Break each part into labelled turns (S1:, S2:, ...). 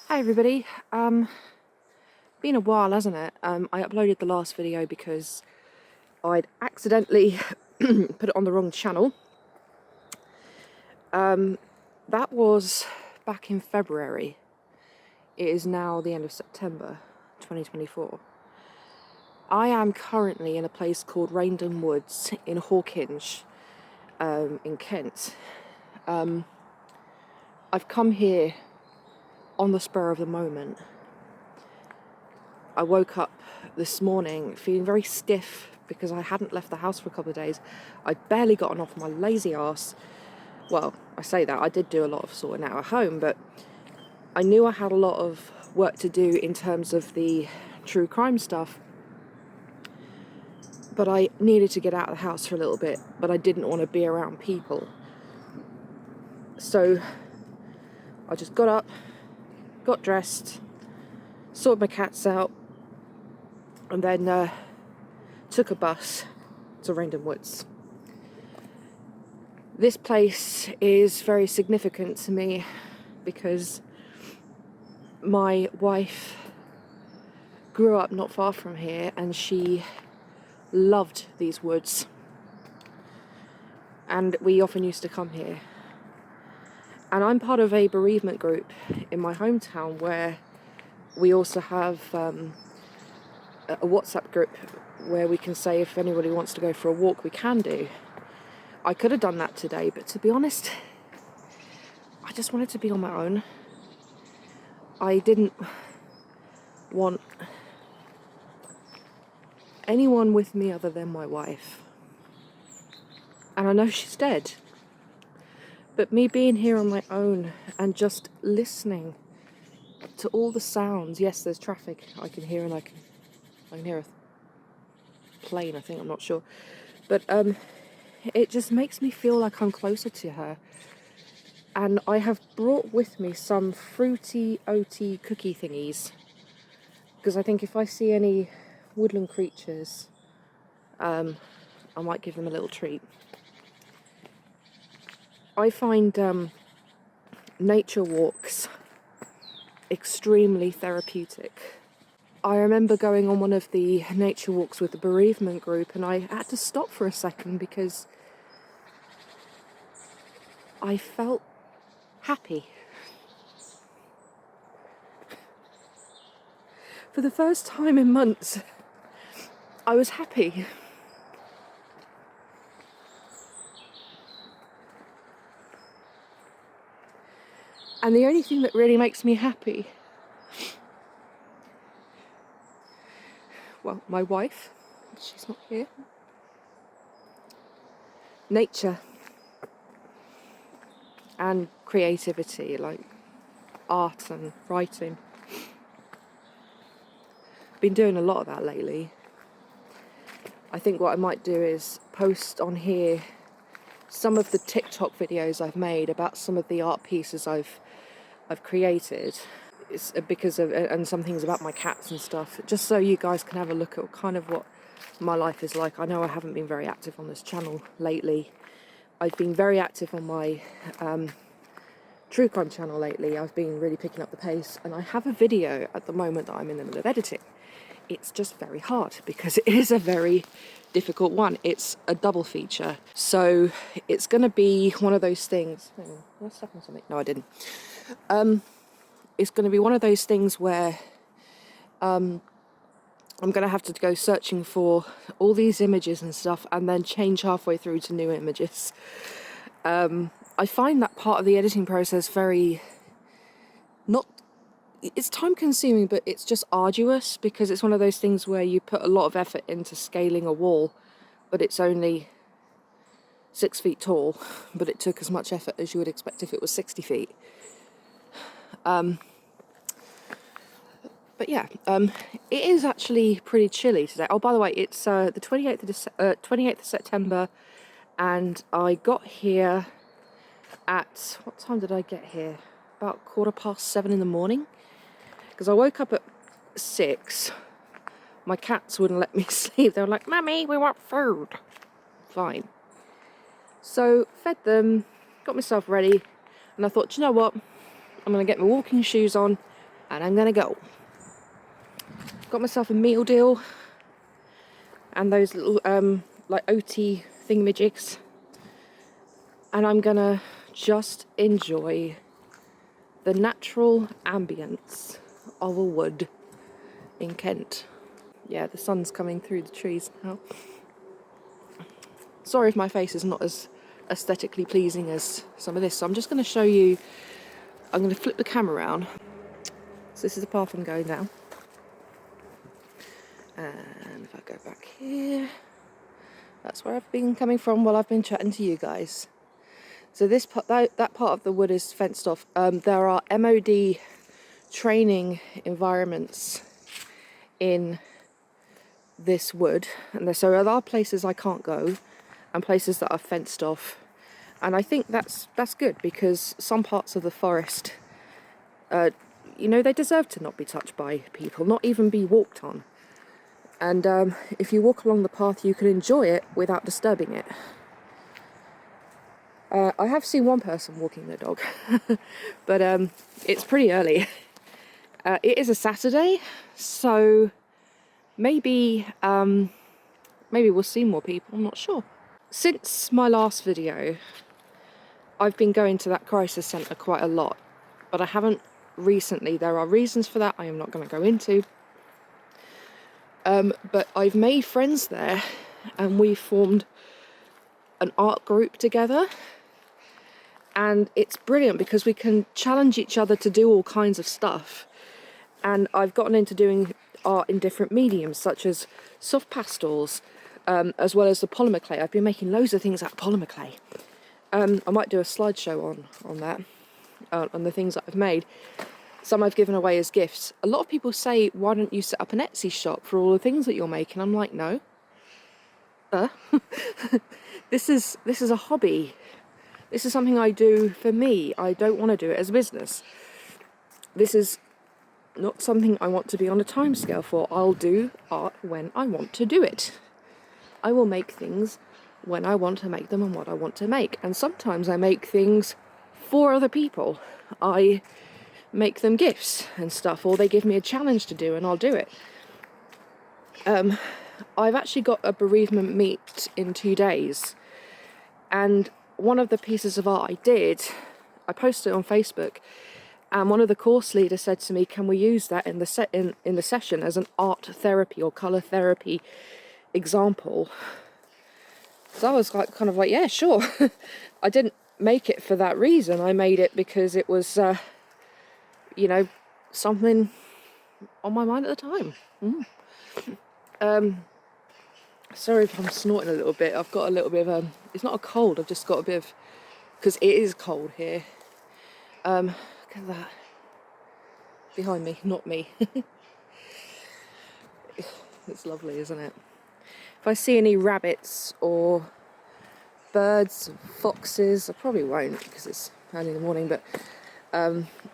S1: Hi everybody. Been a while, hasn't it? I uploaded the last video because I'd accidentally put it on the wrong channel. That was back in February. It is now the end of September 2024. I am currently in a place called Reinden Woods in Hawkinge, in Kent. I've come here on the spur of the moment. I woke up this morning feeling very stiff because I hadn't left the house for a couple of days. I'd barely gotten off my lazy arse. Well, I say that, I did do a lot of sorting out at home, but I knew I had a lot of work to do in terms of the true crime stuff. But I needed to get out of the house for a little bit, but I didn't want to be around people. So I just got up, got dressed, sorted my cats out, and then took a bus to Reinden Woods. This place is very significant to me because my wife grew up not far from here and she loved these woods. And we often used to come here. And I'm part of a bereavement group in my hometown where we also have a WhatsApp group where we can say if anybody wants to go for a walk, we can do. I could have done that today, but to be honest, I just wanted to be on my own. I didn't want anyone with me other than my wife. And I know she's dead. But me being here on my own and just listening to all the sounds. Yes, there's traffic I can hear, and I can hear a plane, I think, I'm not sure. But it just makes me feel like I'm closer to her. And I have brought with me some fruity, oaty cookie thingies. Because I think if I see any woodland creatures, I might give them a little treat. I find nature walks extremely therapeutic. I remember going on one of the nature walks with the bereavement group and I had to stop for a second because I felt happy. For the first time in months, I was happy. And the only thing that really makes me happy, well, my wife, she's not here, nature and creativity, like art and writing. Been doing a lot of that lately. I think what I might do is post on here some of the TikTok videos I've made about some of the art pieces I've created. It's because of, and some things about my cats and stuff, just so you guys can have a look at kind of what my life is like. I know I haven't been very active on this channel lately. I've been very active on my true crime channel lately. I've been really picking up the pace, and I have a video at the moment that I'm in the middle of editing. It's just very hard because it is a very difficult one. It's a double feature, so it's going to be one of those things. Hang on, did I step on something? No, I didn't. It's going to be one of those things where I'm going to have to go searching for all these images and stuff and then change halfway through to new images. I find that part of the editing process very it's time consuming, but it's just arduous because it's one of those things where you put a lot of effort into scaling a wall, but it's only 6 feet tall, but it took as much effort as you would expect if it was 60 feet. But yeah, it is actually pretty chilly today. Oh, by the way, it's the 28th of September, and I got here at, what time did I get here? About 7:15 in the morning. Because I woke up at 6. My cats wouldn't let me sleep. They were like, "Mummy, we want food." Fine. So, fed them, got myself ready, and I thought, you know what? I'm going to get my walking shoes on, and I'm gonna go. Got myself a meal deal and those little like OT thingamajigs, and I'm gonna just enjoy the natural ambience of a wood in Kent. Yeah, the sun's coming through the trees now. Sorry if my face is not as aesthetically pleasing as some of this, so I'm just going to show you. I'm going to flip the camera around. So this is the path I'm going down, and if I go back here, that's where I've been coming from while I've been chatting to you guys. So this part, that part of the wood is fenced off. There are MOD training environments in this wood, and so there are places I can't go and places that are fenced off, and I think that's good, because some parts of the forest, you know, they deserve to not be touched by people, not even be walked on, and if you walk along the path you can enjoy it without disturbing it. I have seen one person walking their dog, but it's pretty early. It is a Saturday, so maybe we'll see more people, I'm not sure. Since my last video, I've been going to that crisis centre quite a lot, but I haven't recently. There are reasons for that I am not going to go into. But I've made friends there, and we formed an art group together. And it's brilliant because we can challenge each other to do all kinds of stuff. And I've gotten into doing art in different mediums, such as soft pastels, as well as the polymer clay. I've been making loads of things out of polymer clay. I might do a slideshow on that, on the things that I've made. Some I've given away as gifts. A lot of people say, why don't you set up an Etsy shop for all the things that you're making? I'm like, no. This is a hobby. This is something I do for me. I don't want to do it as a business. This is not something I want to be on a timescale for. I'll do art when I want to do it. I will make things when I want to make them and what I want to make. And sometimes I make things for other people. I make them gifts and stuff, or they give me a challenge to do and I'll do it. I've actually got a bereavement meet in 2 days, and one of the pieces of art I posted it on Facebook, and one of the course leaders said to me, can we use that in the session as an art therapy or colour therapy example? So I was kind of like, yeah, sure. I didn't make it for that reason. I made it because it was, you know, something on my mind at the time. Sorry if I'm snorting a little bit. I've got a little bit of it's not a cold, I've just got a bit of, because it is cold here. Look at that. Behind me, not me. It's lovely, isn't it? If I see any rabbits or birds, foxes, I probably won't because it's early in the morning, but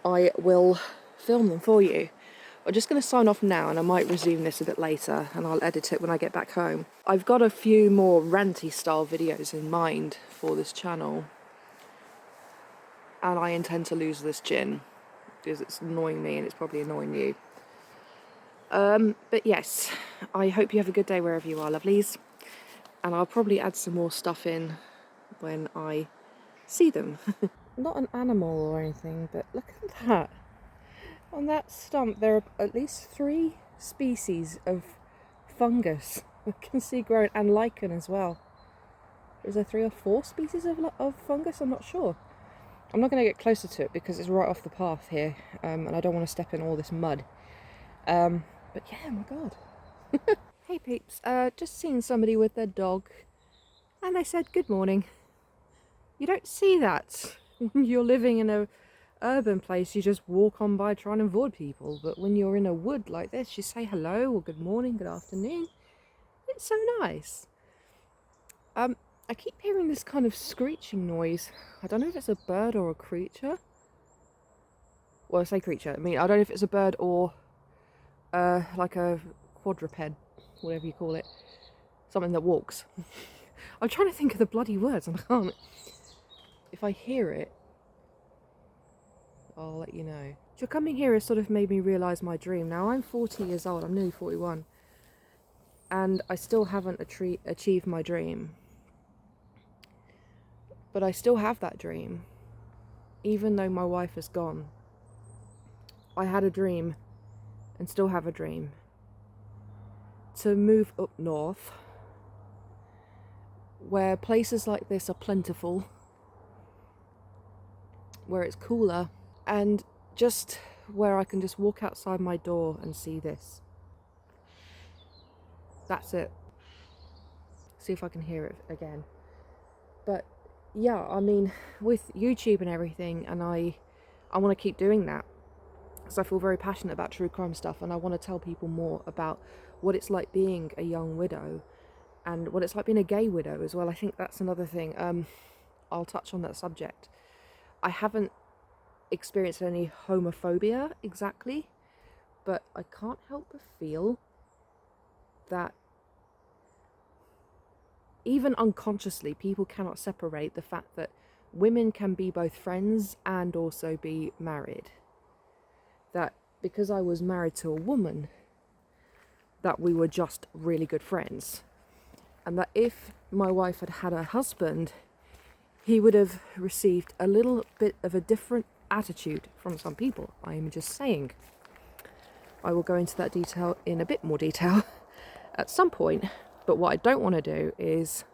S1: I will film them for you. I'm just going to sign off now, and I might resume this a bit later, and I'll edit it when I get back home. I've got a few more ranty style videos in mind for this channel, and I intend to lose this gin because it's annoying me and it's probably annoying you. But yes, I hope you have a good day wherever you are, lovelies, and I'll probably add some more stuff in when I see them. Not an animal or anything, but look at that. On that stump there are at least 3 species of fungus I can see growing, and lichen as well. Is there 3 or 4 species of fungus? I'm not sure. I'm not going to get closer to it because it's right off the path here, and I don't want to step in all this mud. But yeah, my God. Hey peeps, just seen somebody with their dog, and they said good morning. You don't see that when you're living in a urban place. You just walk on by trying to avoid people, but when you're in a wood like this, you say hello or good morning, good afternoon. It's so nice. I keep hearing this kind of screeching noise. I don't know if it's a bird or a creature. Well, I say creature, I mean, I don't know if it's a bird or like a quadruped, whatever you call it, something that walks. I'm trying to think of the bloody words and I can't. If I hear it, I'll let you know. So coming here has sort of made me realise my dream. Now I'm 40 years old, I'm nearly 41, and I still haven't achieved my dream. But I still have that dream, even though my wife is gone. I had a dream, and still have a dream, to move up north, where places like this are plentiful, where it's cooler, and just where I can just walk outside my door and see this. That's it. See if I can hear it again. But yeah, I mean, with YouTube and everything, and I want to keep doing that, because I feel very passionate about true crime stuff, and I want to tell people more about what it's like being a young widow, and what it's like being a gay widow as well. I think that's another thing. I'll touch on that subject. I haven't experienced any homophobia exactly, but I can't help but feel that even unconsciously people cannot separate the fact that women can be both friends and also be married. That because I was married to a woman, that we were just really good friends, and that if my wife had had a husband, he would have received a little bit of a different attitude from some people. I am just saying. I will go into that detail in a bit more detail at some point, but what I don't want to do is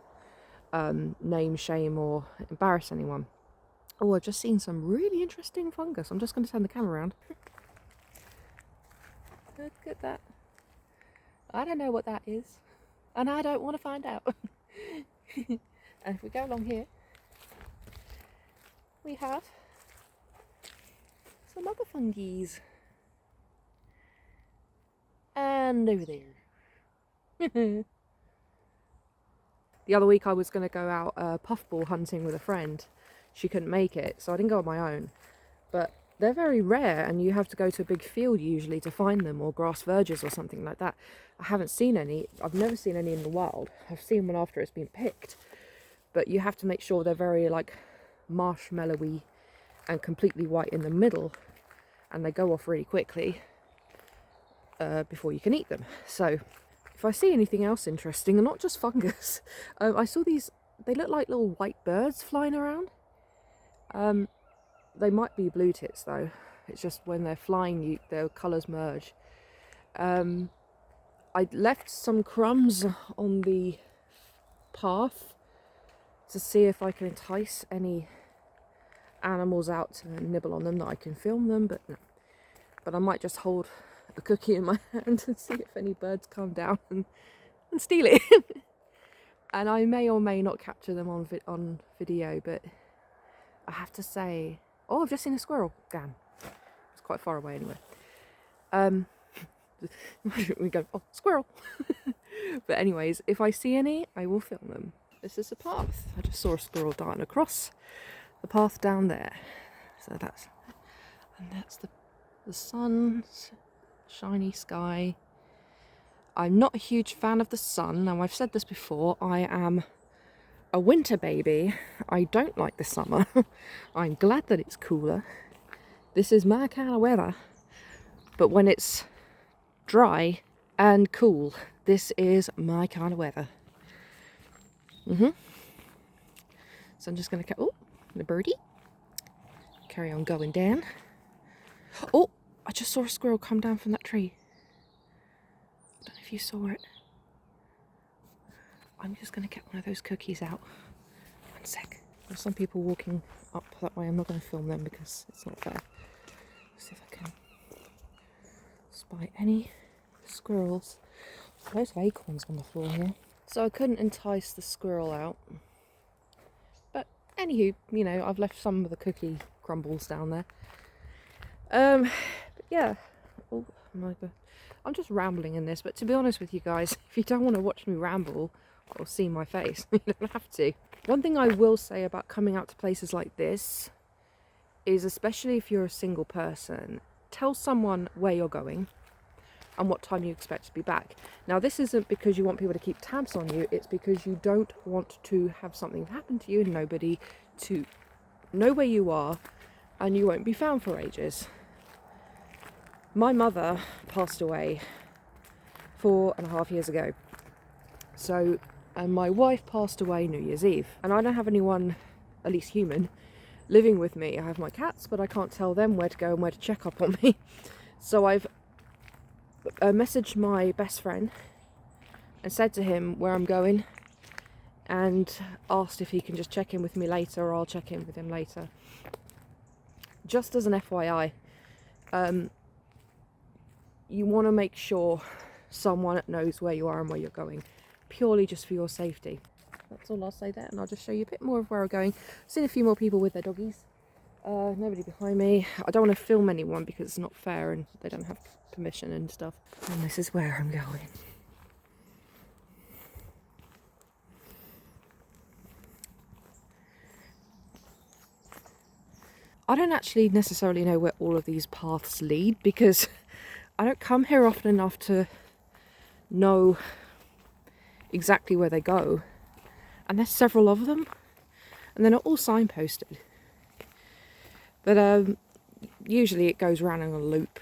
S1: name, shame or embarrass anyone. Oh, I've just seen some really interesting fungus. I'm just going to turn the camera around. Look at that. I don't know what that is, and I don't want to find out. And if we go along here, we have some other fungies. And over there. The other week I was going to go out puffball hunting with a friend. She couldn't make it, so I didn't go on my own. But they're very rare, and you have to go to a big field usually to find them, or grass verges or something like that. I haven't seen any. I've never seen any in the wild. I've seen one after it's been picked. But you have to make sure they're very like marshmallowy and completely white in the middle, and they go off really quickly before you can eat them. So if I see anything else interesting, and not just fungus, I saw these, they look like little white birds flying around. They might be blue tits though. It's just when they're flying, their colours merge. I left some crumbs on the path to see if I can entice any animals out to nibble on them, that I can film them, but no. But I might just hold a cookie in my hand and see if any birds come down and steal it. And I may or may not capture them on video, but I have to say, oh, I've just seen a squirrel. Damn, it's quite far away anyway. We go, oh, squirrel. But anyways, if I see any, I will film them. This is a path. I just saw a squirrel darting across the path down there. So that's the sun's shiny sky. I'm not a huge fan of the sun. Now, I've said this before, I am a winter baby. I don't like the summer. I'm glad that it's cooler. This is my kind of weather. But when it's dry and cool, this is my kind of weather. So I'm just going to, oh, the birdie. Carry on going down. Oh, I just saw a squirrel come down from that tree. I don't know if you saw it. I'm just going to get one of those cookies out. One sec. There's some people walking up that way. I'm not going to film them because it's not fair. Let's see if I can spy any squirrels. Loads of acorns on the floor here. So I couldn't entice the squirrel out. But anywho, you know, I've left some of the cookie crumbles down there. But yeah. Oh my god. I'm just rambling in this, but to be honest with you guys, if you don't want to watch me ramble or see my face, you don't have to. One thing I will say about coming out to places like this is, especially if you're a single person, tell someone where you're going and what time you expect to be back. Now, this isn't because you want people to keep tabs on you, it's because you don't want to have something happen to you and nobody to know where you are, and you won't be found for ages. My mother passed away 4.5 years ago. So, and my wife passed away New Year's Eve. And I don't have anyone, at least human, living with me. I have my cats, but I can't tell them where to go and where to check up on me. So I've messaged my best friend and said to him where I'm going and asked if he can just check in with me later, or I'll check in with him later. Just as an FYI, you want to make sure someone knows where you are and where you're going, purely just for your safety. That's all I'll say there, and I'll just show you a bit more of where I'm going. I've seen a few more people with their doggies. Nobody behind me. I don't want to film anyone because it's not fair and they don't have permission and stuff. And this is where I'm going. I don't actually necessarily know where all of these paths lead because I don't come here often enough to know exactly where they go. And there's several of them, and they're not all signposted. But usually it goes round in a loop.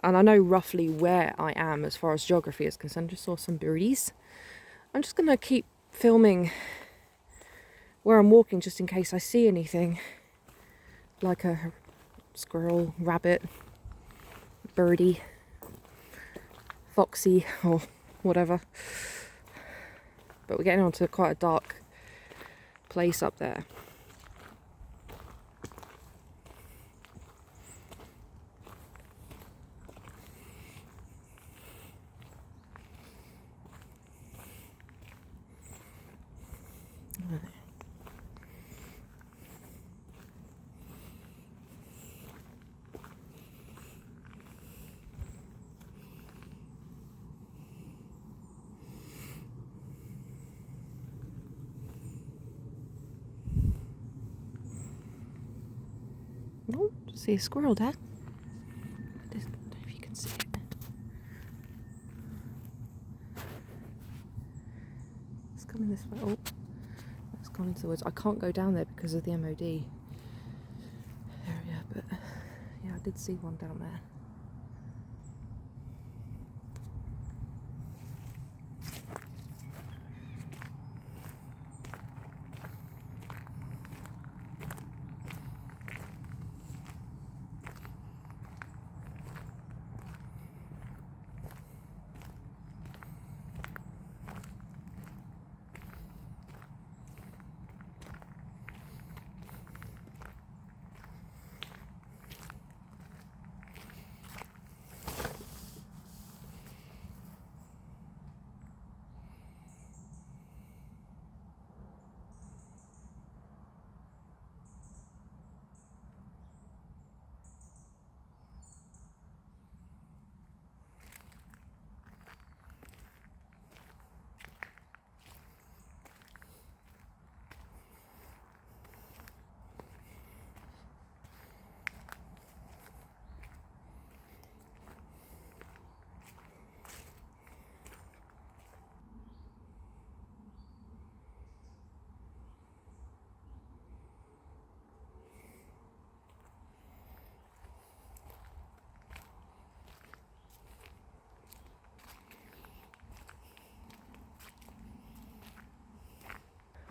S1: And I know roughly where I am as far as geography is concerned. I just saw some birdies. I'm just going to keep filming where I'm walking just in case I see anything. Like a squirrel, rabbit, birdie, foxy, or whatever. But we're getting onto quite a dark place up there. Oh, see a squirrel there. I don't know if you can see it. It's coming this way. Oh, it's gone into the woods. I can't go down there because of the MOD area, but yeah, I did see one down there.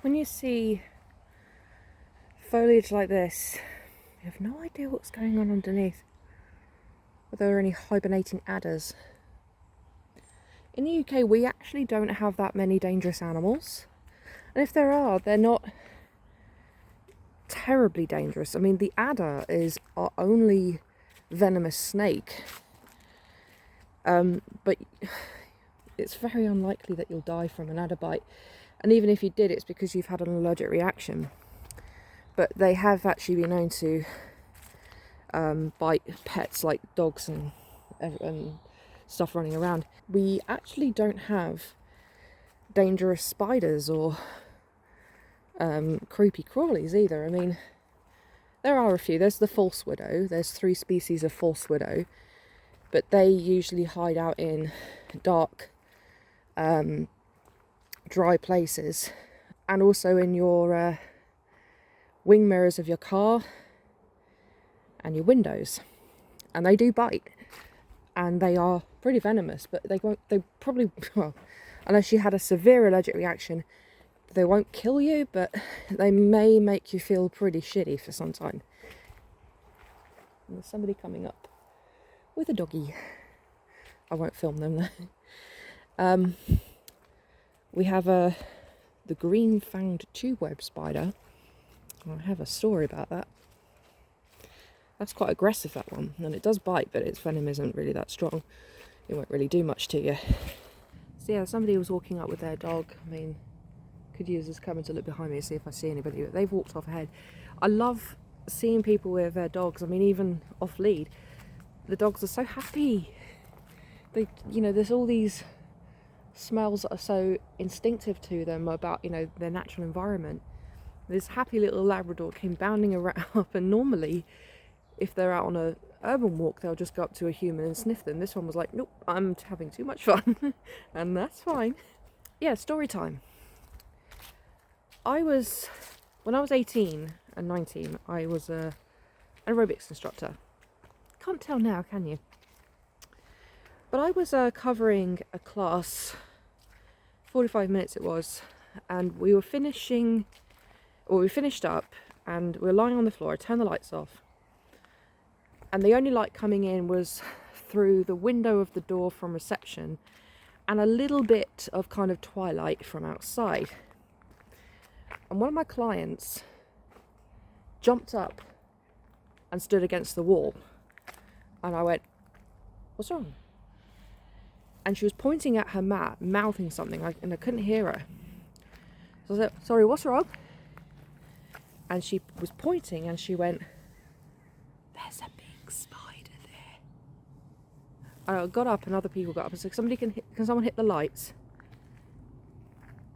S1: When you see foliage like this, you have no idea what's going on underneath. Whether there are any hibernating adders. In the UK, we actually don't have that many dangerous animals. And if there are, they're not terribly dangerous. I mean, the adder is our only venomous snake. But it's very unlikely that you'll die from an adder bite. And even if you did, it's because you've had an allergic reaction. But they have actually been known to bite pets like dogs and stuff running around. We actually don't have dangerous spiders or creepy crawlies either. I mean, there are a few. There's the false widow. There's 3 species of false widow, but they usually hide out in dark, dry places, and also in your wing mirrors of your car and your windows. and they do bite, and they are pretty venomous, but they probably, well, unless you had a severe allergic reaction, they won't kill you, but they may make you feel pretty shitty for some time. And there's somebody coming up with a doggy. I won't film them though. We have the green-fanged tube-web spider. I have a story about that. That's quite aggressive, that one, and it does bite, but its venom isn't really that strong. It won't really do much to you. So yeah, somebody was walking up with their dog. I mean, could use this camera to look behind me and see if I see anybody, but they've walked off ahead. I love seeing people with their dogs. I mean, even off lead, the dogs are so happy. They, you know, there's all these smells that are so instinctive to them about, you know, their natural environment. This happy little Labrador came bounding around up, and normally if they're out on a urban walk, they'll just go up to a human and sniff them. This one was like, nope, I'm having too much fun. And that's fine. Yeah, story time. When I was 18 and 19, I was an aerobics instructor. Can't tell now, can you? But I was covering a class, 45 minutes it was, and we finished up, and we were lying on the floor. I turned the lights off, and the only light coming in was through the window of the door from reception, and a little bit of kind of twilight from outside. And one of my clients jumped up and stood against the wall, and I went, "What's wrong?" And she was pointing at her mat, mouthing something, and I couldn't hear her. So I said, "Sorry, what's wrong?" And she was pointing, and she went, "There's a big spider there." I got up, and other people got up and said, "Can someone hit the lights?"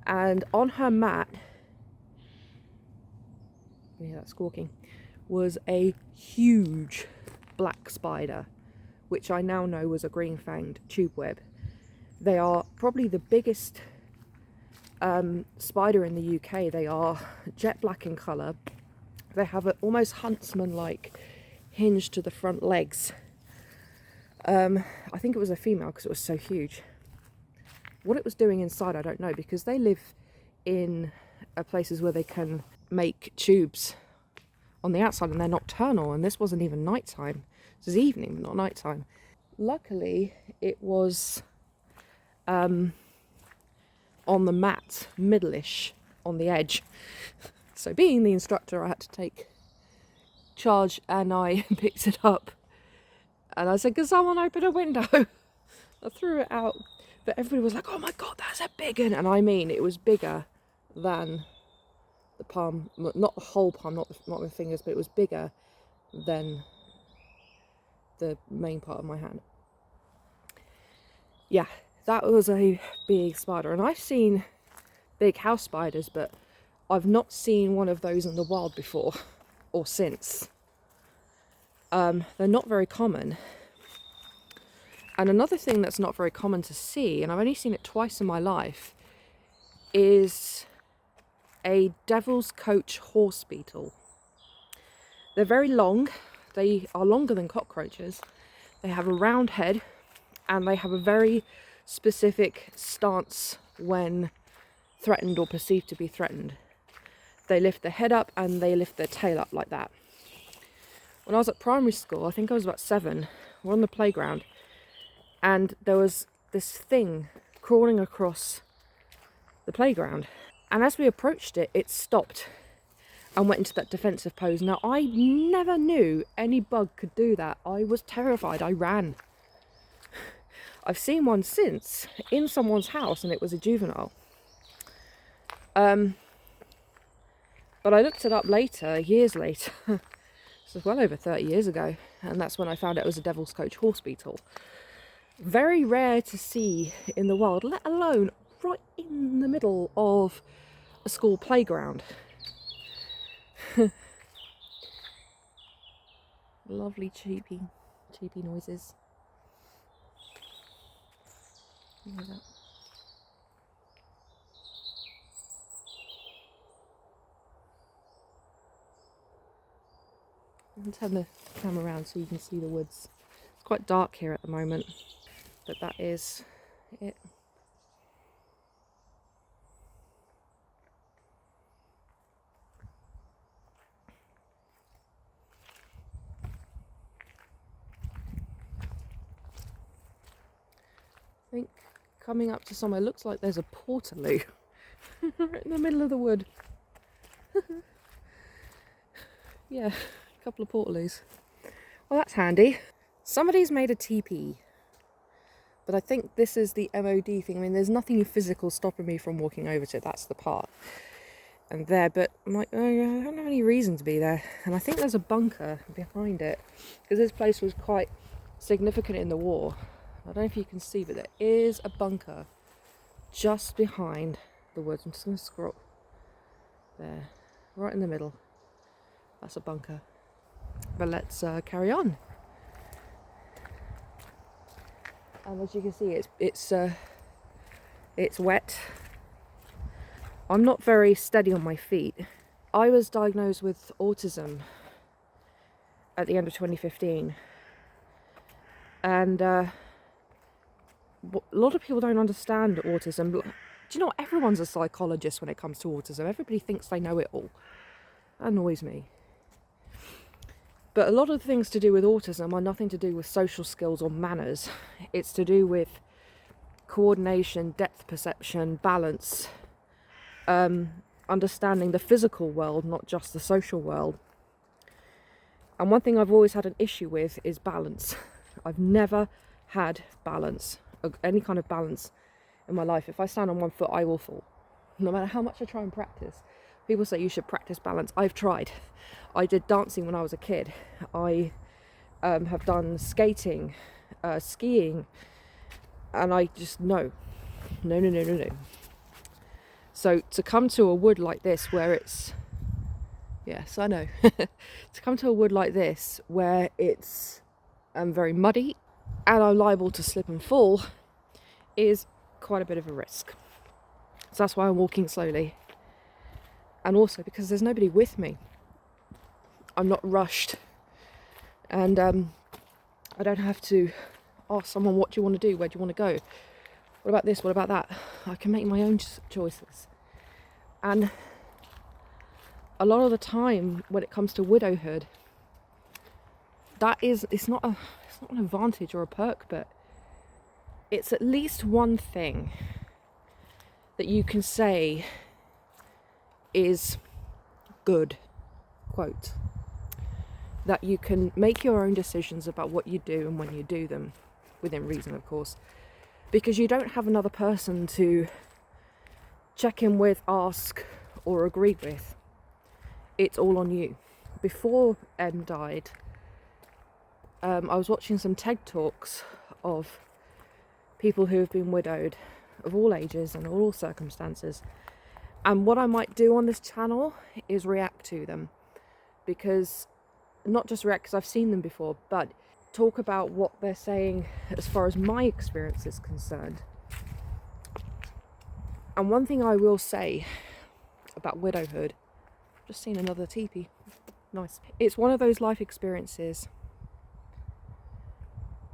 S1: And on her mat, yeah, that's squawking, was a huge black spider, which I now know was a green-fanged tube web. They are probably the biggest spider in the UK. They are jet black in colour. They have an almost huntsman-like hinge to the front legs. I think it was a female because it was so huge. What it was doing inside, I don't know, because they live in places where they can make tubes on the outside, and they're nocturnal, and this wasn't even nighttime. This was evening, but not nighttime. Luckily, it was on the mat, middle-ish, on the edge. So being the instructor, I had to take charge, and I picked it up. And I said, "Can someone open a window?" I threw it out, but everybody was like, "Oh my God, that's a big one." And I mean, it was bigger than the palm, not the whole palm, not my fingers, but it was bigger than the main part of my hand. Yeah, that was a big spider. And I've seen big house spiders, but I've not seen one of those in the wild before or since. They're not very common. And another thing that's not very common to see, and I've only seen it twice in my life, is a devil's coach horse beetle. They're very long. They are longer than cockroaches. They have a round head, and they have a very specific stance when threatened or perceived to be threatened. They lift their head up and they lift their tail up like that. When I was at primary school, I think I was about 7, we're on the playground, and there was this thing crawling across the playground. And as we approached it, it stopped and went into that defensive pose. Now, I never knew any bug could do that. I was terrified. I ran. I've seen one since in someone's house, and it was a juvenile. But I looked it up later, years later. This was well over 30 years ago, and that's when I found out it was a devil's coach horse beetle. Very rare to see in the wild, let alone right in the middle of a school playground. Lovely cheepy noises. Look at that. I'll turn the camera around so you can see the woods. quite dark here at the moment, but that is it. I think coming up to somewhere looks like there's a portaloo right in the middle of the wood. Yeah, a couple of portaloos. Well, that's handy. Somebody's made a teepee, but I think this is the MOD thing. I mean, there's nothing physical stopping me from walking over to it. That's the part. And there, but I'm like, oh, I don't have any reason to be there. And I think there's a bunker behind it, because this place was quite significant in the war. I don't know if you can see, but there is a bunker just behind the woods. I'm just going to scroll there, right in the middle. That's a bunker. But let's carry on. And as you can see, it's wet. I'm not very steady on my feet. I was diagnosed with autism at the end of 2015, and a lot of people don't understand autism. Do you know what? Everyone's a psychologist when it comes to autism. Everybody thinks they know it all. That annoys me. But a lot of the things to do with autism are nothing to do with social skills or manners. It's to do with coordination, depth perception, balance, understanding the physical world, not just the social world. And one thing I've always had an issue with is balance. I've never had balance, any kind of balance in my life. If I stand on one foot, I will fall, no matter how much I try and practice. People say you should practice balance. I've tried. I did dancing when I was a kid. I have done skating, skiing, and I just no. So to come to a wood like this where it's, yes, I know, to come to a wood like this where it's very muddy and I'm liable to slip and fall is quite a bit of a risk. So that's why I'm walking slowly. And also because there's nobody with me. I'm not rushed. And I don't have to ask someone, what do you want to do? Where do you want to go? What about this? What about that? I can make my own choices. And a lot of the time when it comes to widowhood, it's not an advantage or a perk, but it's at least one thing that you can say is good, quote, that you can make your own decisions about what you do and when you do them, within reason, of course, because you don't have another person to check in with, ask, or agree with. It's all on you. Before Em died, I was watching some TED Talks of people who have been widowed, of all ages and all circumstances. And what I might do on this channel is react to them, because not just react because I've seen them before, but talk about what they're saying as far as my experience is concerned. And one thing I will say about widowhood, just seen another teepee, nice. It's one of those life experiences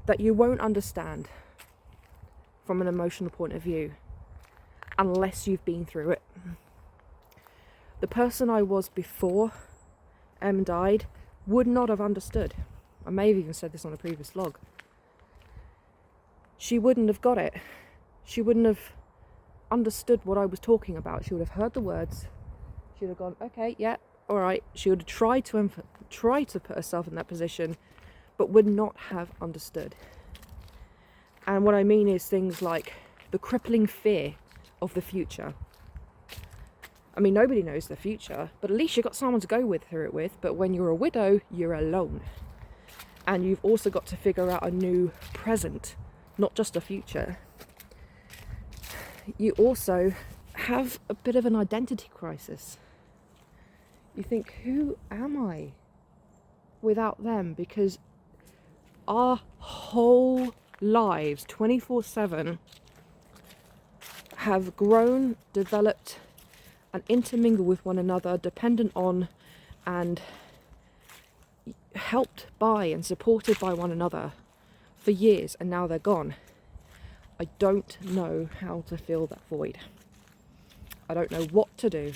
S1: that you won't understand from an emotional point of view unless you've been through it. The person I was before Em died would not have understood. I may have even said this on a previous vlog. She wouldn't have got it. She wouldn't have understood what I was talking about. She would have heard the words. She would have gone, okay, yeah, all right. She would have tried to put herself in that position, but would not have understood. And what I mean is things like the crippling fear of the future. I mean, nobody knows the future, but at least you've got someone to go through it with. But when you're a widow, you're alone. And you've also got to figure out a new present, not just a future. You also have a bit of an identity crisis. You think, who am I without them? Because our whole lives, 24/7, have grown, developed, and intermingled with one another, dependent on and helped by and supported by one another for years and now they're gone. I don't know how to fill that void. I don't know what to do.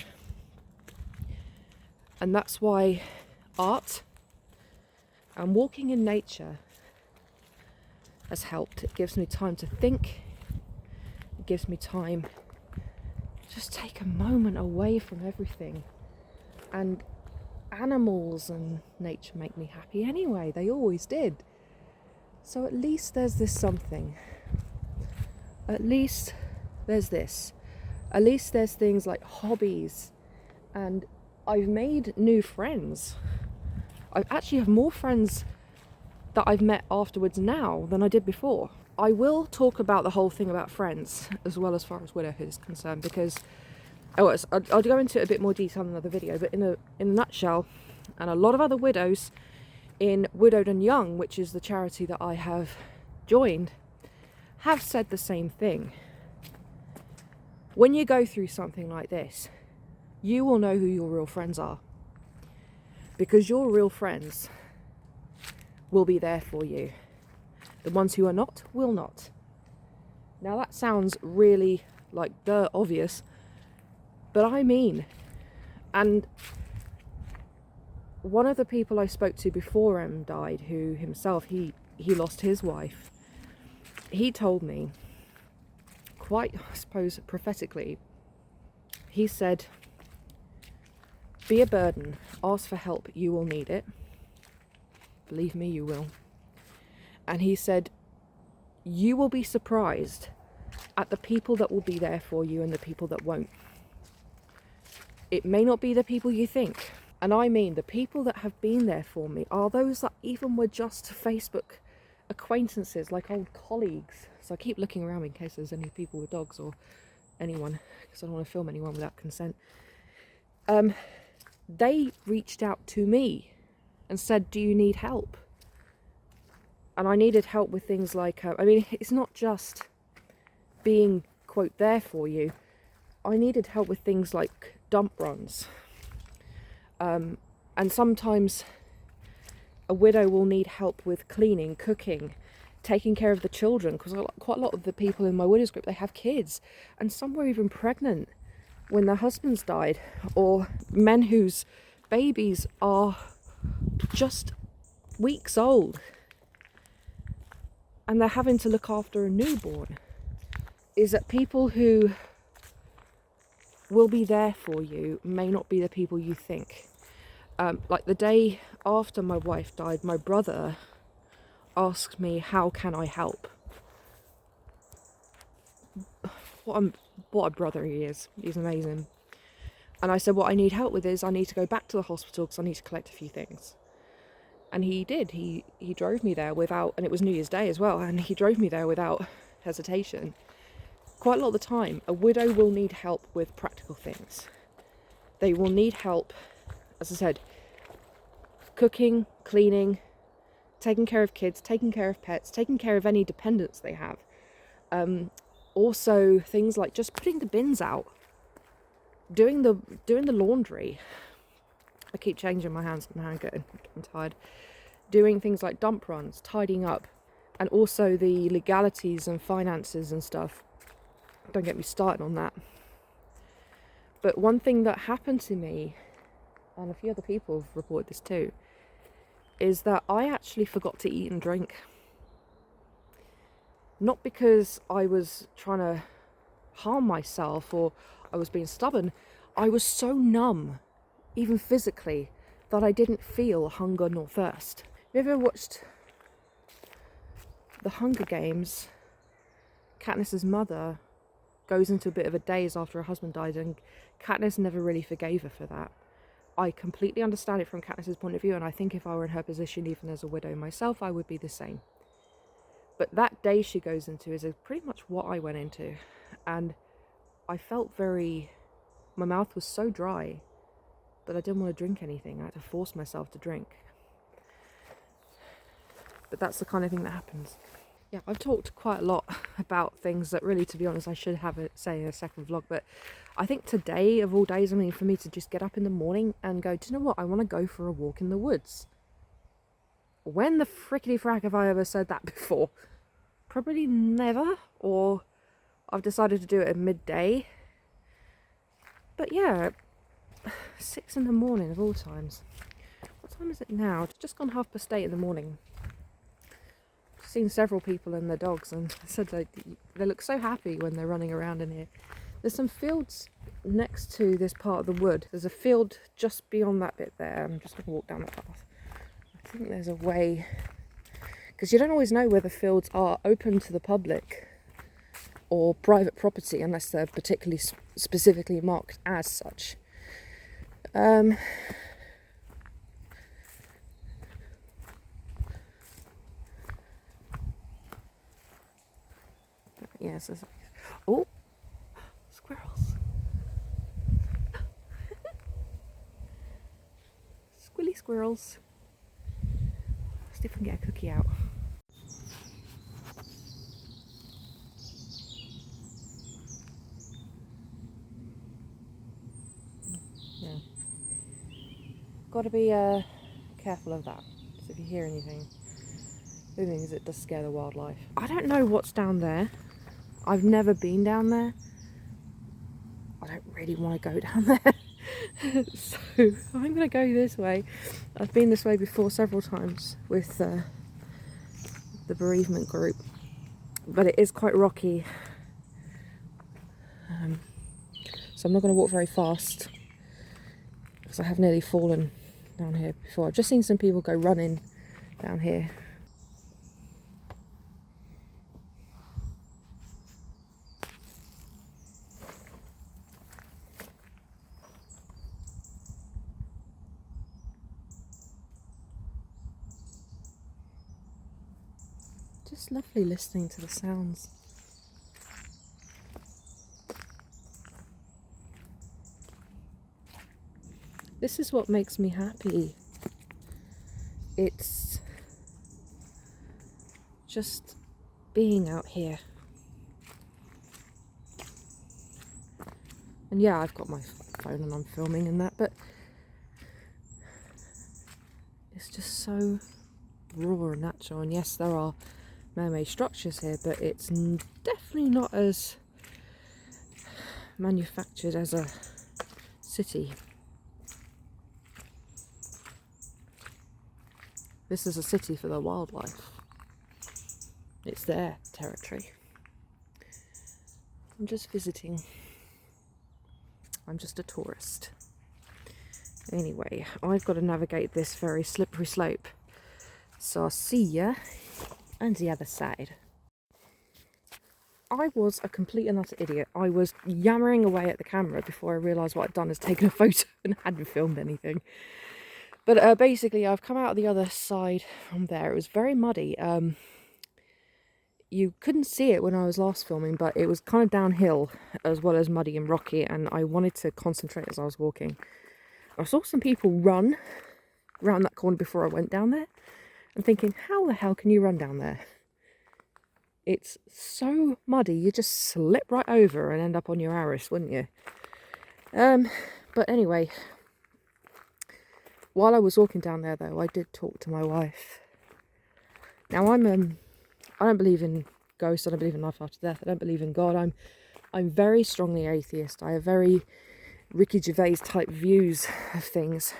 S1: And that's why art and walking in nature has helped. It gives me time to think. It gives me time to just take a moment away from everything. And animals and nature make me happy anyway. They always did. So at least there's this something. At least there's this. At least there's things like hobbies. And I've made new friends. I actually have more friends that I've met afterwards now than I did before. I will talk about the whole thing about friends as well as far as widowhood is concerned, because I'll go into it a bit more detail in another video, but in a nutshell, and a lot of other widows in Widowed and Young, which is the charity that I have joined, have said the same thing. When you go through something like this, you will know who your real friends are, because your real friends will be there for you. The ones who are not, will not. Now that sounds really like obvious, but I mean, and one of the people I spoke to before Em died, who himself, he lost his wife, he told me, quite, I suppose, prophetically, he said, be a burden, ask for help, you will need it. Believe me, you will. And he said, you will be surprised at the people that will be there for you and the people that won't. It may not be the people you think. And I mean, the people that have been there for me are those that even were just Facebook acquaintances, like old colleagues. So I keep looking around in case there's any people with dogs or anyone, because I don't want to film anyone without consent. They reached out to me and said, do you need help? And I needed help with things like, I mean, it's not just being, quote, there for you. I needed help with things like dump runs. And sometimes a widow will need help with cleaning, cooking, taking care of the children, because quite a lot of the people in my widows group, they have kids, and some were even pregnant when their husbands died, or men whose babies are just weeks old and they're having to look after a newborn. Is that people who will be there for you may not be the people you think. Like the day after my wife died, my brother asked me, how can I help? What a brother he is. He's amazing. And I said, what I need help with is I need to go back to the hospital because I need to collect a few things. And he did. He drove me there without, and it was New Year's Day as well, and he drove me there without hesitation. Quite a lot of the time, a widow will need help with practical things. They will need help, as I said, cooking, cleaning, taking care of kids, taking care of pets, taking care of any dependents they have. Also things like just putting the bins out, doing the laundry. I keep changing my hands now, I'm getting tired. Doing things like dump runs, tidying up, and also the legalities and finances and stuff. Don't get me started on that. But one thing that happened to me, and a few other people have reported this too, is that I actually forgot to eat and drink. Not because I was trying to harm myself or I was being stubborn. I was so numb, even physically, that I didn't feel hunger nor thirst. Have you ever watched The Hunger Games? Katniss's mother goes into a bit of a daze after her husband died, and Katniss never really forgave her for that. I completely understand it from Katniss's point of view, and I think if I were in her position, even as a widow myself, I would be the same. But that day she goes into is pretty much what I went into, and I felt my mouth was so dry that I didn't want to drink anything. I had to force myself to drink. But that's the kind of thing that happens. Yeah, I've talked quite a lot about things that really, to be honest, I should have it say in a second vlog, but I think today of all days, I mean, for me to just get up in the morning and go, do you know what, I want to go for a walk in the woods. when the frickety frack have I ever said that before? Probably never, or I've decided to do it at midday. But yeah, 6 in the morning of all times. What time is it now? It's just gone 8:30 in the morning. I've seen several people and their dogs, and I said they look so happy when they're running around in here. There's some fields next to this part of the wood. There's a field just beyond that bit there. I'm just going to walk down that path. I think there's a way, because you don't always know whether fields are open to the public or private property unless they're particularly specifically marked as such. Yes. Oh, squirrels. Squilly squirrels. Let's see if we can get a cookie out. Yeah. Got to be careful of that. So if you hear anything, the thing is, it does scare the wildlife. I don't know what's down there. I've never been down there. I don't really want to go down there. So I'm going to go this way. I've been this way before several times with the bereavement group, but it is quite rocky. So I'm not going to walk very fast because I have nearly fallen down here before. I've just seen some people go running down here. Just lovely listening to the sounds. This is what makes me happy. It's just being out here. And yeah, I've got my phone and I'm filming and that, but it's just so raw and natural. And yes, there are man-made structures here, but it's definitely not as manufactured as a city. This is a city for the wildlife. It's their territory. I'm just visiting. I'm just a tourist. Anyway, I've got to navigate this very slippery slope. So I'll see ya on the other side. I was a complete and utter idiot. I was yammering away at the camera before I realised what I'd done is taken a photo and hadn't filmed anything. But basically, I've come out the other side from there. It was very muddy. You couldn't see it when I was last filming, but it was kind of downhill as well as muddy and rocky, and I wanted to concentrate as I was walking. I saw some people run around that corner before I went down there, and thinking, how the hell can you run down there? It's so muddy, you just slip right over and end up on your arse, wouldn't you? But anyway, while I was walking down there, though, I did talk to my wife. Now, I don't believe in ghosts. I don't believe in life after death. I don't believe in God. I'm very strongly atheist. I have very Ricky Gervais type views of things.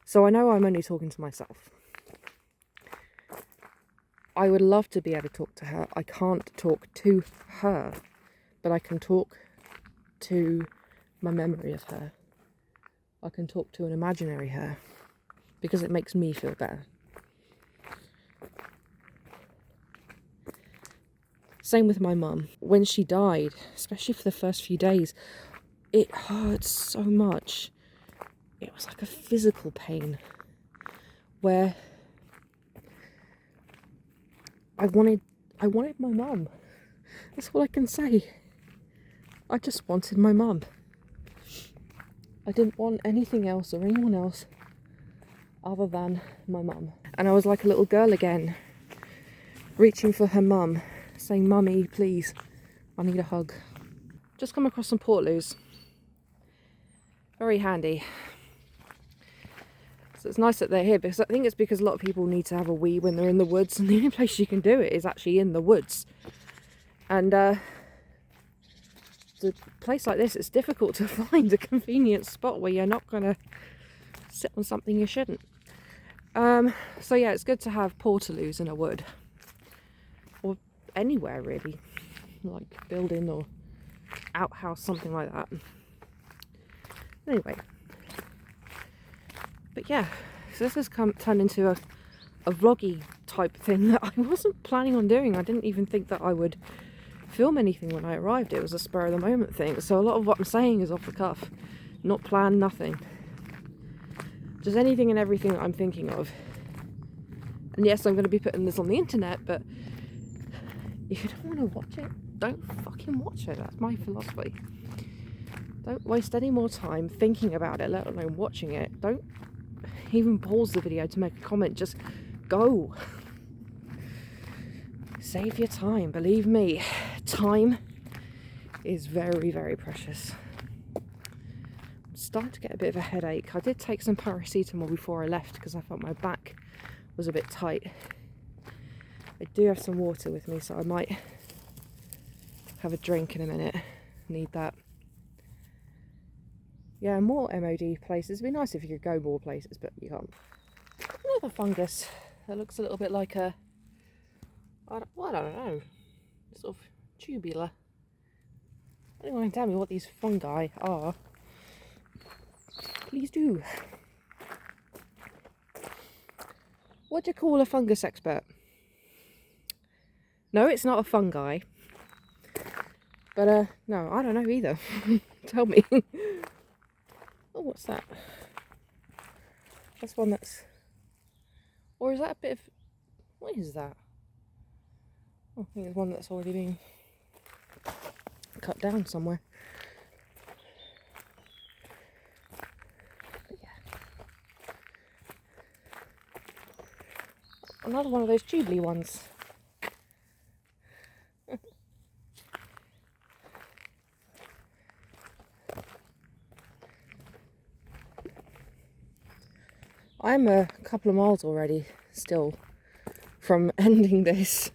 S1: So I know I'm only talking to myself. I would love to be able to talk to her. I can't talk to her, but I can talk to my memory of her. I can talk to an imaginary her, because it makes me feel better. Same with my mum. When she died, especially for the first few days, it hurt so much. It was like a physical pain where I wanted my mum. That's all I can say. I just wanted my mum. I didn't want anything else or anyone else other than my mum. And I was like a little girl again, reaching for her mum, saying, "Mummy, please, I need a hug." Just come across some portaloos. Very handy. So it's nice that they're here, because I think it's because a lot of people need to have a wee when they're in the woods, and the only place you can do it is actually in the woods. And the place like this, it's difficult to find a convenient spot where you're not going to sit on something you shouldn't. So yeah, it's good to have portaloos in a wood, or anywhere really, like building or outhouse, something like that. Anyway, but yeah, so this has turned into a vloggy type thing that I wasn't planning on doing. I didn't even think that I would film anything when I arrived. It was a spur of the moment thing, so a lot of what I'm saying is off the cuff, not planned, nothing, just anything and everything that I'm thinking of. And yes, I'm going to be putting this on the internet, but if you don't want to watch it, don't fucking watch it. That's my philosophy. Don't waste any more time thinking about it, let alone watching it. Don't even pause the video to make a comment, just go. Save your time, believe me. Time is very, very precious. I'm starting to get a bit of a headache. I did take some paracetamol before I left because I felt my back was a bit tight. I do have some water with me, so I might have a drink in a minute. Need that. Yeah, more MOD places. It'd be nice if you could go more places, but you can't. Another fungus that looks a little bit like a, I don't know, sort of tubular. Anyone can tell me what these fungi are? Please do. What do you call a fungus expert? No, it's not a fungi. But no, I don't know either. Tell me. Oh, what's that? That's one that's... Or is that a bit of... What is that? Oh, I think it's one that's already been cut down somewhere. But yeah. Another one of those tubely ones. I'm a couple of miles already still from ending this.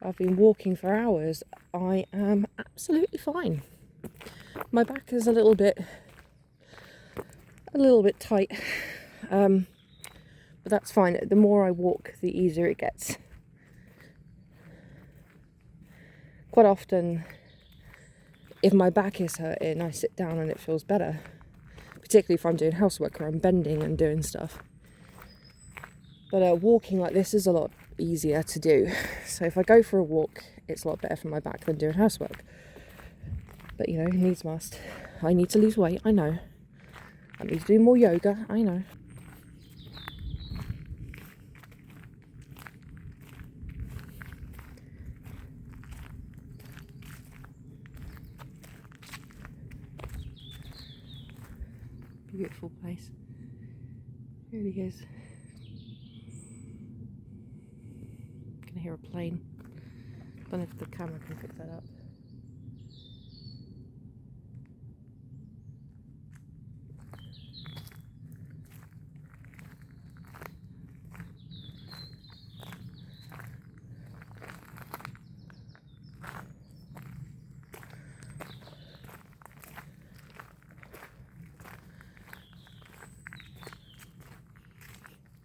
S1: I've been walking for hours. I am absolutely fine. My back is a little bit tight, but that's fine. The more I walk, the easier it gets. Quite often, if my back is hurting, I sit down and it feels better. Particularly if I'm doing housework or I'm bending and doing stuff. But walking like this is a lot easier to do. So if I go for a walk, it's a lot better for my back than doing housework. But you know, needs must. I need to lose weight, I know. I need to do more yoga, I know. Beautiful place. It really is. I can hear a plane. Don't know if the camera can pick that up.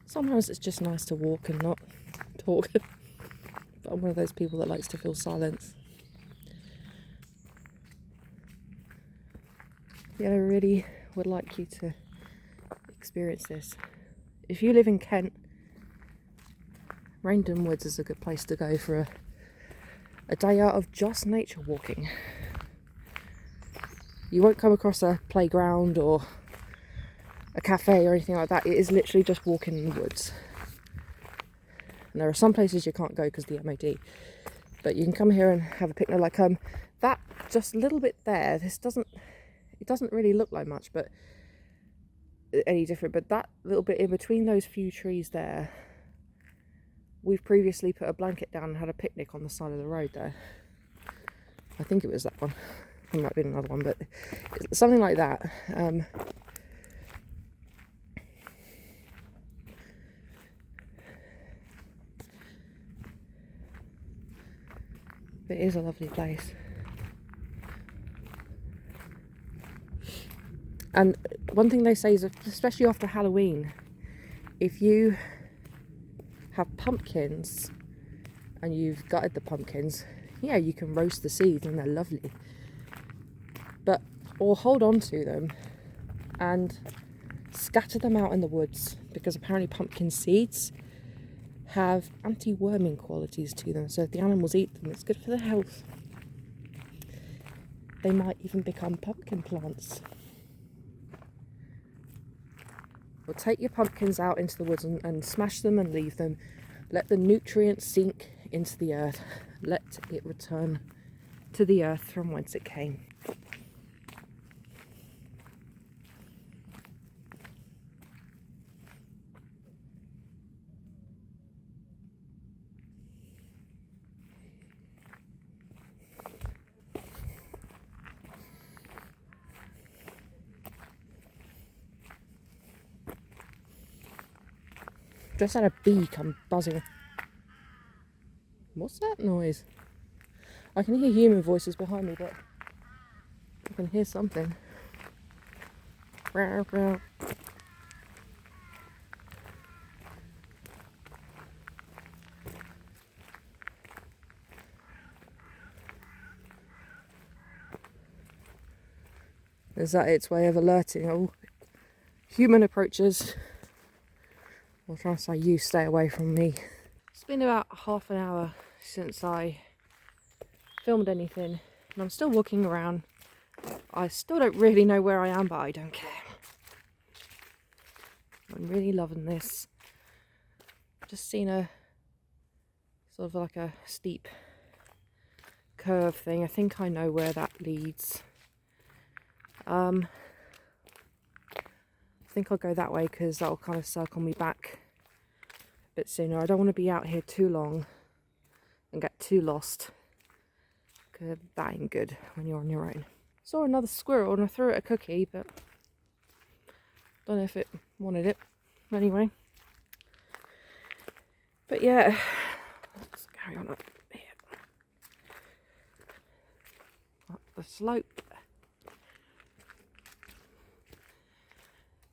S1: Sometimes it's just nice to walk and not talk. But I'm one of those people that likes to feel silence. Yeah, I really would like you to experience this. If you live in Kent, Reinden Woods is a good place to go for a day out of just nature walking. You won't come across a playground or a cafe or anything like that. It is literally just walking in the woods. And there are some places you can't go because of the MOD, but you can come here and have a picnic. Like that just a little bit there, it doesn't really look like much, but any different, but that little bit in between those few trees there, we've previously put a blanket down and had a picnic on the side of the road there. I think it was that one. It might be another one, but something like that. But it is a lovely place. And one thing they say is, especially after Halloween, if you have pumpkins and you've gutted the pumpkins, yeah, you can roast the seeds and they're lovely. But, or hold on to them and scatter them out in the woods, because apparently pumpkin seeds have anti-worming qualities to them. So if the animals eat them, it's good for their health. They might even become pumpkin plants. Or take your pumpkins out into the woods and smash them and leave them. Let the nutrients sink into the earth. Let it return to the earth from whence it came. Just had a bee come buzzing. What's that noise? I can hear human voices behind me, but I can hear something. Row, row. Is that its way of alerting? Oh, human approaches. I'll try and say, you stay away from me. It's been about half an hour since I filmed anything, and I'm still walking around. I still don't really know where I am, but I don't care. I'm really loving this. Just seen a sort of like a steep curve thing. I think I know where that leads. I think I'll go that way because that'll kind of circle me back a bit sooner. I don't want to be out here too long and get too lost, because that ain't good when you're on your own. Saw another squirrel and I threw it a cookie, but don't know if it wanted it. Anyway. But yeah, let's carry on up here. Up the slope.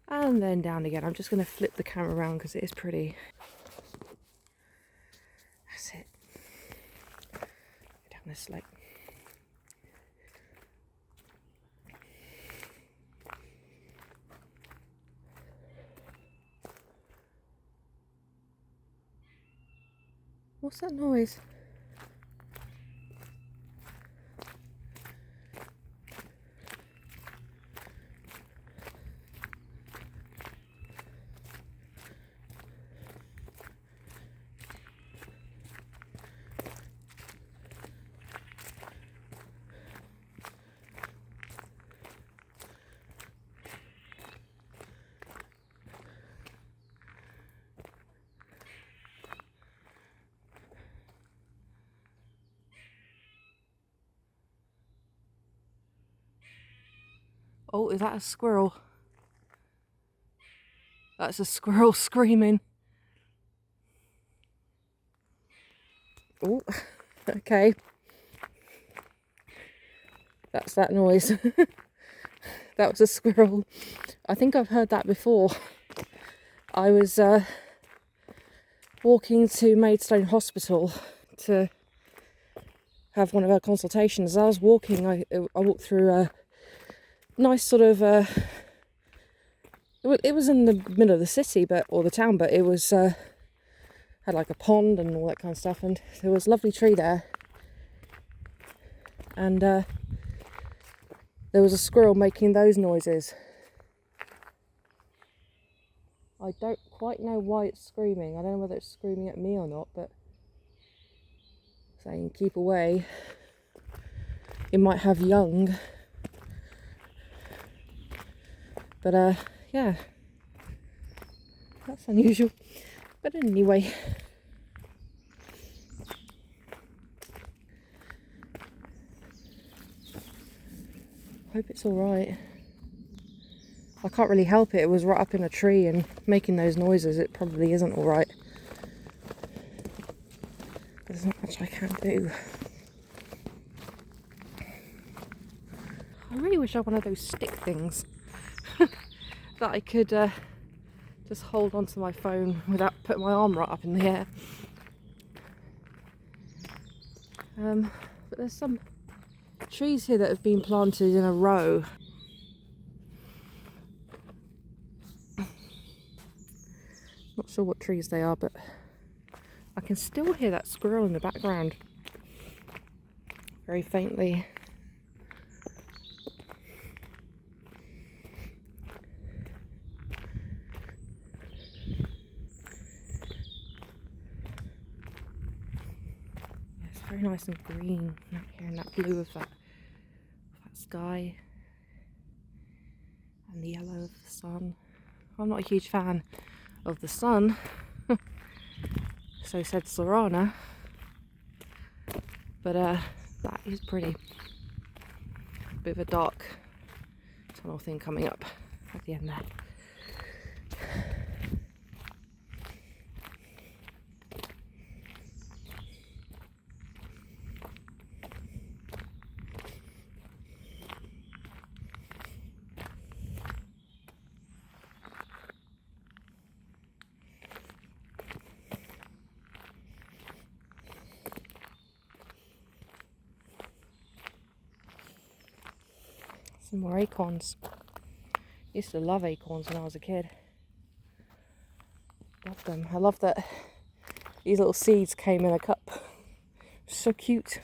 S1: And then down again. I'm just going to flip the camera around because it is pretty. That's it. Go down this slope. What's that noise? Oh, is that a squirrel? That's a squirrel screaming. Oh, okay. That's that noise. That was a squirrel. I think I've heard that before. I was walking to Maidstone Hospital to have one of our consultations. As I was walking, I walked through a nice sort of it was in the middle of the city, or the town, but it was had like a pond and all that kind of stuff, and there was a lovely tree there, and there was a squirrel making those noises. I don't quite know why it's screaming. I don't know whether it's screaming at me or not, but saying keep away. It might have young. But yeah, that's unusual. But anyway, hope it's all right. I can't really help it. It was right up in a tree and making those noises. It probably isn't all right. There's not much I can do. really wish I had one of those stick things that I could just hold onto my phone without putting my arm right up in the air. But there's some trees here that have been planted in a row. Not sure what trees they are, but I can still hear that squirrel in the background very faintly. Yeah, it's very nice and green out here in that blue of that sky and the yellow of the sun. I'm not a huge fan of the sun, so said Sorana, but that is pretty. Bit of a dark tunnel thing coming up at the end there. Some more acorns. Used to love acorns when I was a kid. Love them. I love that these little seeds came in a cup. So cute.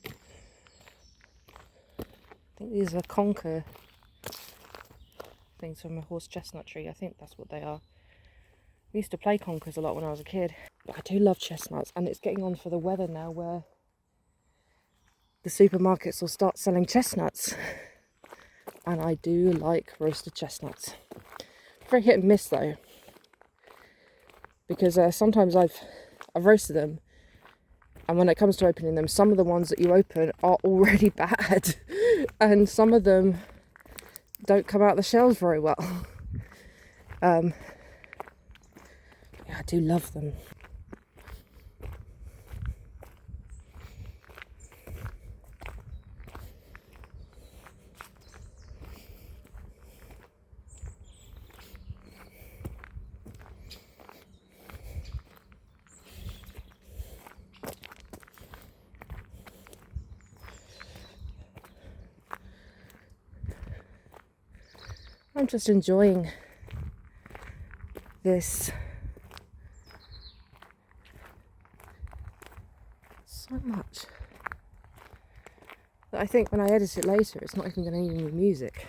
S1: I think these are conker things from a horse chestnut tree. I think that's what they are. We used to play conkers a lot when I was a kid. But I do love chestnuts, and it's getting on for the weather now where the supermarkets will start selling chestnuts. And I do like roasted chestnuts. Very hit and miss though, because sometimes I've roasted them, and when it comes to opening them, some of the ones that you open are already bad, and some of them don't come out of the shells very well. Yeah, I do love them. I'm just enjoying this so much that I think when I edit it later, it's not even going to need any music.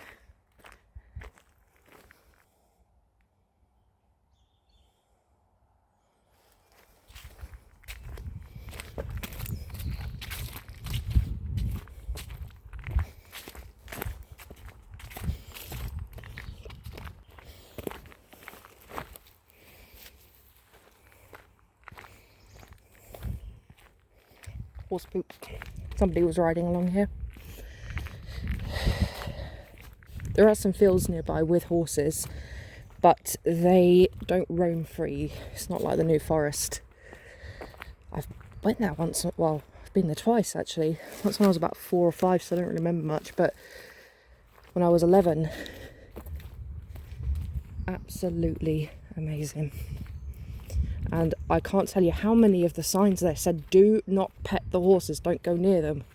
S1: Horse poop. Somebody was riding along here. There are some fields nearby with horses, but they don't roam free. It's not like the New Forest. I've went there once, well, I've been there twice actually. Once when I was about 4 or 5, so I don't really remember much, but when I was 11, absolutely amazing. And I can't tell you how many of the signs there said, do not pet the horses, don't go near them.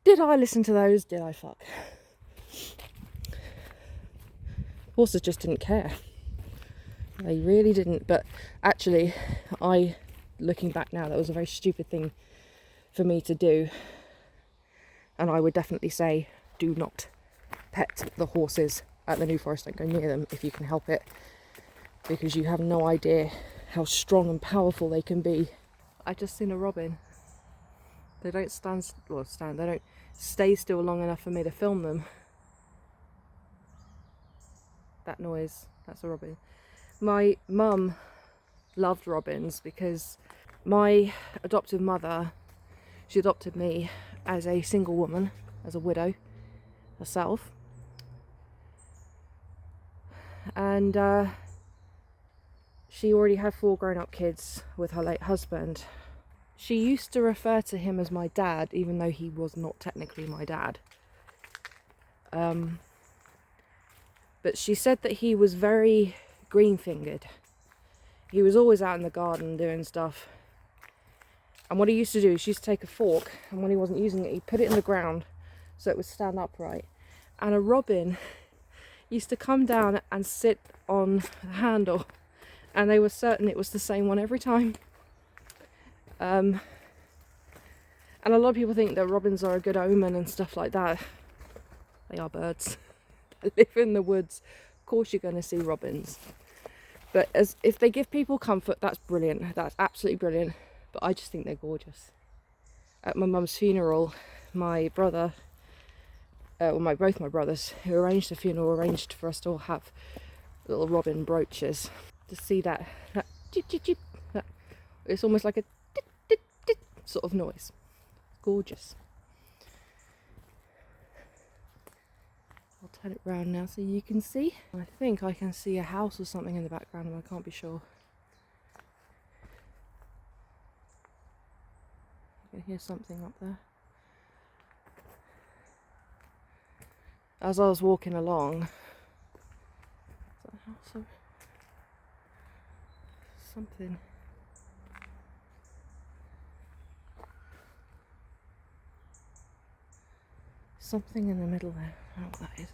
S1: Did I listen to those? Did I fuck? Horses just didn't care. They really didn't. But actually, looking back now, that was a very stupid thing for me to do. And I would definitely say, do not pet the horses at the New Forest. Don't go near them if you can help it, because you have no idea how strong and powerful they can be. I just seen a robin. They don't they don't stay still long enough for me to film them. That noise, that's a robin. My mum loved robins because my adoptive mother, she adopted me as a single woman, as a widow herself. and she already had 4 grown-up kids with her late husband. She used to refer to him as my dad, even though he was not technically my dad. But she said that he was very green-fingered. He was always out in the garden doing stuff. And what he used to do is he used to take a fork, and when he wasn't using it, he'd put it in the ground so it would stand upright. And a robin used to come down and sit on the handle, and they were certain it was the same one every time. And a lot of people think that robins are a good omen and stuff like that. They are birds. They live in the woods. Of course you're going to see robins. But if they give people comfort, that's brilliant. That's absolutely brilliant. But I just think they're gorgeous. At my mum's funeral, my brother, both my brothers who arranged the funeral, arranged for us to all have little robin brooches. To see that chip, chip, chip, it's almost like a tit, tit, tit sort of noise. Gorgeous. I'll turn it round now so you can see. I think I can see a house or something in the background, and I can't be sure. I can hear something up there. As I was walking along, is that a house or something? Something in the middle there. I don't know what that is.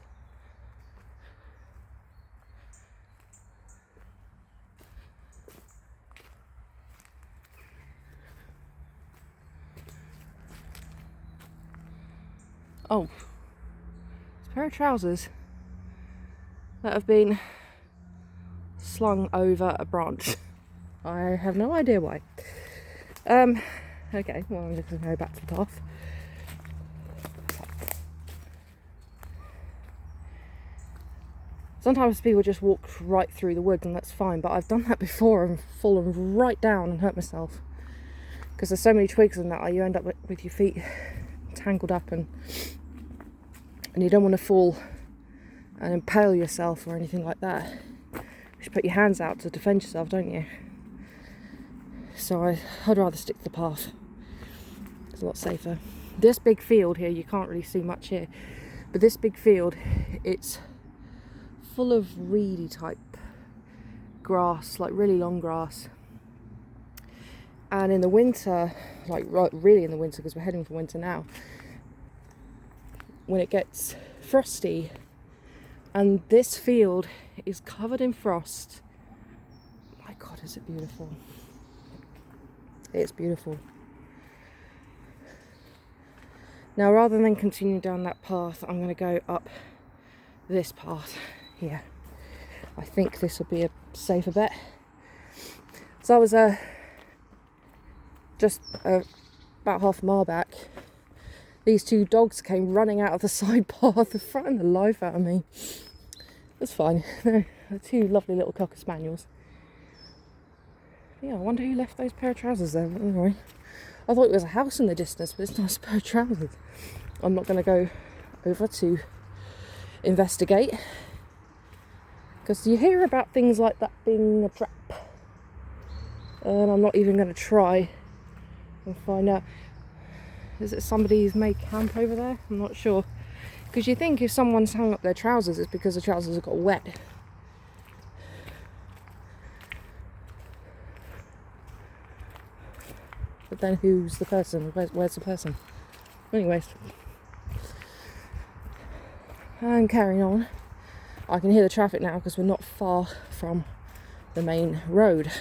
S1: Oh, it's a pair of trousers that have been slung over a branch. I have no idea why. Okay, well, I'm just going to go back to the path. Sometimes people just walk right through the woods and that's fine, but I've done that before and fallen right down and hurt myself. Because there's so many twigs and that, you end up with your feet tangled up, and you don't want to fall and impale yourself or anything like that. You should put your hands out to defend yourself, don't you? So I'd rather stick to the path. It's a lot safer. This big field here, you can't really see much here, but this big field, it's full of reedy type grass, like really long grass. And in the winter, like really in the winter, because we're heading for winter now, when it gets frosty and this field is covered in frost, my God, is it beautiful. It's beautiful. Now, rather than continue down that path, I'm going to go up this path here. I think this will be a safer bet. So I was just about half a mile back. These 2 dogs came running out of the side path, frightening the life out of me. It's fine. They're 2 lovely little cocker spaniels. Yeah, I wonder who left those pair of trousers there. Anyway, I thought it was a house in the distance, but it's not a pair of trousers. I'm not going to go over to investigate, because you hear about things like that being a trap, and I'm not even going to try and find out. Is it somebody who's made camp over there? I'm not sure, because you think if someone's hung up their trousers, it's because the trousers have got wet. But then who's the person? Where's the person? Anyways, I'm carrying on. I can hear the traffic now because we're not far from the main road.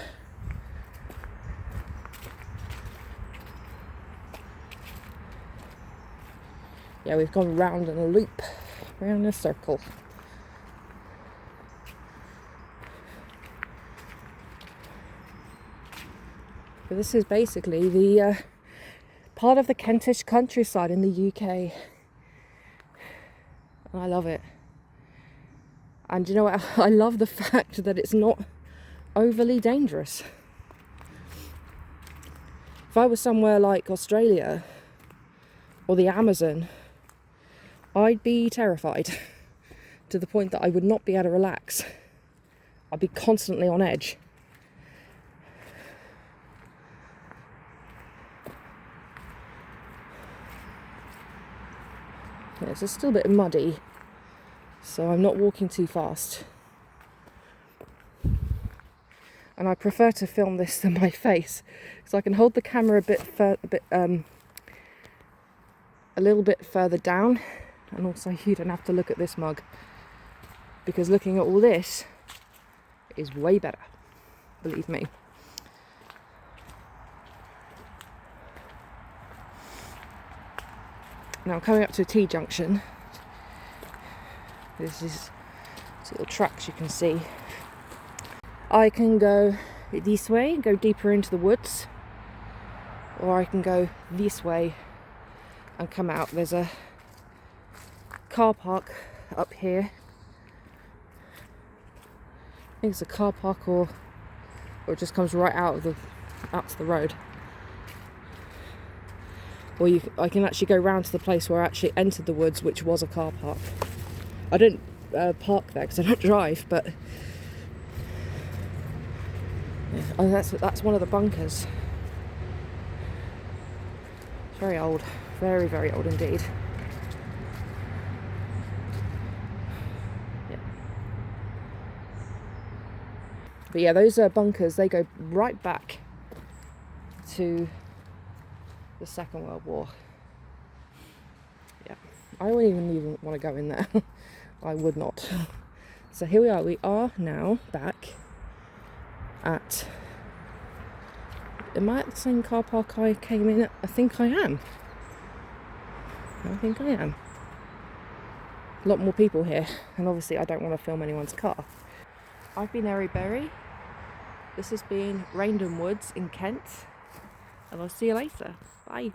S1: Yeah, we've gone round in a loop, round in a circle. But this is basically the part of the Kentish countryside in the UK. And I love it. And you know what? I love the fact that it's not overly dangerous. If I was somewhere like Australia or the Amazon, I'd be terrified to the point that I would not be able to relax. I'd be constantly on edge. Yeah, it's still a bit muddy, so I'm not walking too fast. And I prefer to film this than my face, because I can hold the camera a little bit further down, and also you don't have to look at this mug, because looking at all this is way better, believe me. Now coming up to a T-junction, this is little tracks you can see. I can go this way, go deeper into the woods, or I can go this way and come out. There's a car park up here. I think it's a car park, or it just comes right out to the road. Or I can actually go round to the place where I actually entered the woods, which was a car park. I don't park there because I don't drive, but yeah, oh, that's one of the bunkers. It's very old, very, very old indeed. Yeah. But yeah, those bunkers, they go right back to the Second World War. Yeah, I wouldn't even want to go in there. I would not. So here we are. We are now back at... Am I at the same car park I came in at? I think I am. A lot more people here, and obviously I don't want to film anyone's car. I've been Eri Berry. This has been Reinden Woods in Kent, and I'll see you later. Bye.